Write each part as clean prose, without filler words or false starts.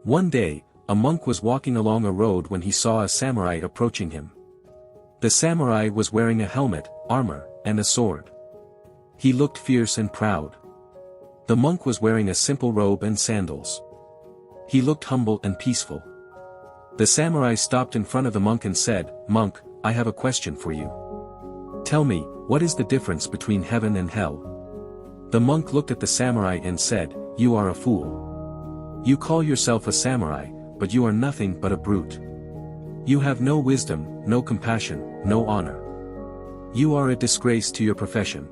One day, a monk was walking along a road when he saw a samurai approaching him. The samurai was wearing a helmet, armor, and a sword. He looked fierce and proud. The monk was wearing a simple robe and sandals. He looked humble and peaceful. The samurai stopped in front of the monk and said, "Monk, I have a question for you. Tell me, what is the difference between heaven and hell?" The monk looked at the samurai and said, "You are a fool. You call yourself a samurai, but you are nothing but a brute. You have no wisdom, no compassion, no honor. You are a disgrace to your profession.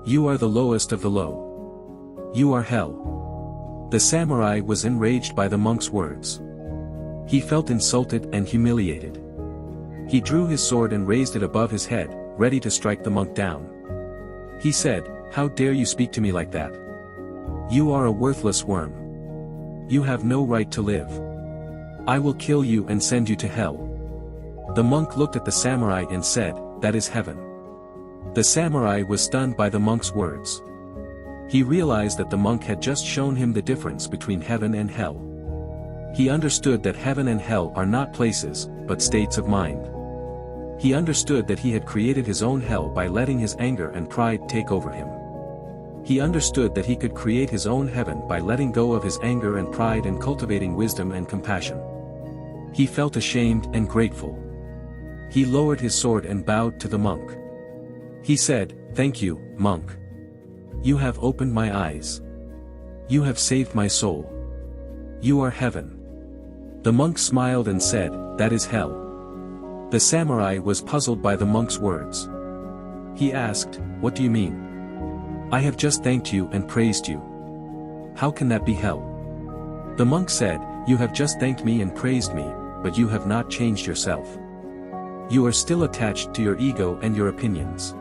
You are the lowest of the low. You are hell." The samurai was enraged by the monk's words. He felt insulted and humiliated. He drew his sword and raised it above his head, ready to strike the monk down. He said, "How dare you speak to me like that? You are a worthless worm. You have no right to live. I will kill you and send you to hell." The monk looked at the samurai and said, "That is heaven." The samurai was stunned by the monk's words. He realized that the monk had just shown him the difference between heaven and hell. He understood that heaven and hell are not places, but states of mind. He understood that he had created his own hell by letting his anger and pride take over him. He understood that he could create his own heaven by letting go of his anger and pride and cultivating wisdom and compassion. He felt ashamed and grateful. He lowered his sword and bowed to the monk. He said, "Thank you, monk. You have opened my eyes. You have saved my soul. You are heaven." The monk smiled and said, "That is hell." The samurai was puzzled by the monk's words. He asked, "What do you mean? I have just thanked you and praised you. How can that be hell?" The monk said, "You have just thanked me and praised me, but you have not changed yourself. You are still attached to your ego and your opinions.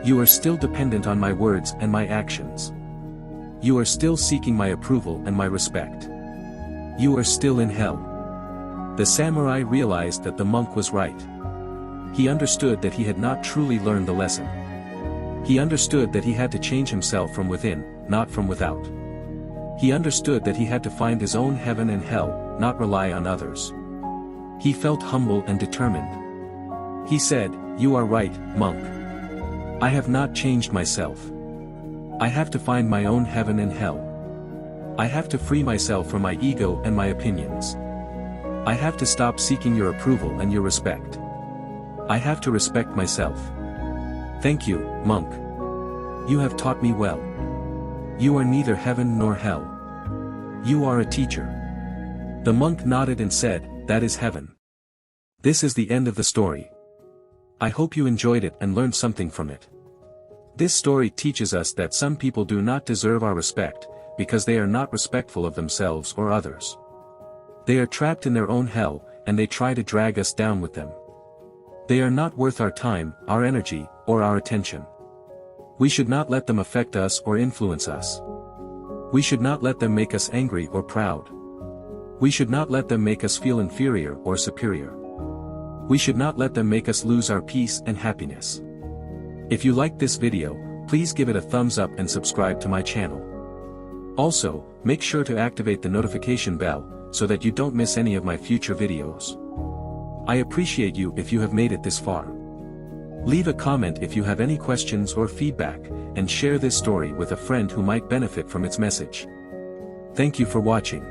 You are still dependent on my words and my actions. You are still seeking my approval and my respect. You are still in hell." The samurai realized that the monk was right. He understood that he had not truly learned the lesson. He understood that he had to change himself from within, not from without. He understood that he had to find his own heaven and hell, not rely on others. He felt humble and determined. He said, "You are right, monk. I have not changed myself. I have to find my own heaven and hell. I have to free myself from my ego and my opinions. I have to stop seeking your approval and your respect. I have to respect myself. Thank you, monk. You have taught me well. You are neither heaven nor hell. You are a teacher." The monk nodded and said, "That is heaven." This is the end of the story. I hope you enjoyed it and learned something from it. This story teaches us that some people do not deserve our respect, because they are not respectful of themselves or others. They are trapped in their own hell, and they try to drag us down with them. They are not worth our time, our energy, or our attention. We should not let them affect us or influence us. We should not let them make us angry or proud. We should not let them make us feel inferior or superior. We should not let them make us lose our peace and happiness. If you liked this video, please give it a thumbs up and subscribe to my channel. Also, make sure to activate the notification bell, so that you don't miss any of my future videos. I appreciate you if you have made it this far. Leave a comment if you have any questions or feedback, and share this story with a friend who might benefit from its message. Thank you for watching.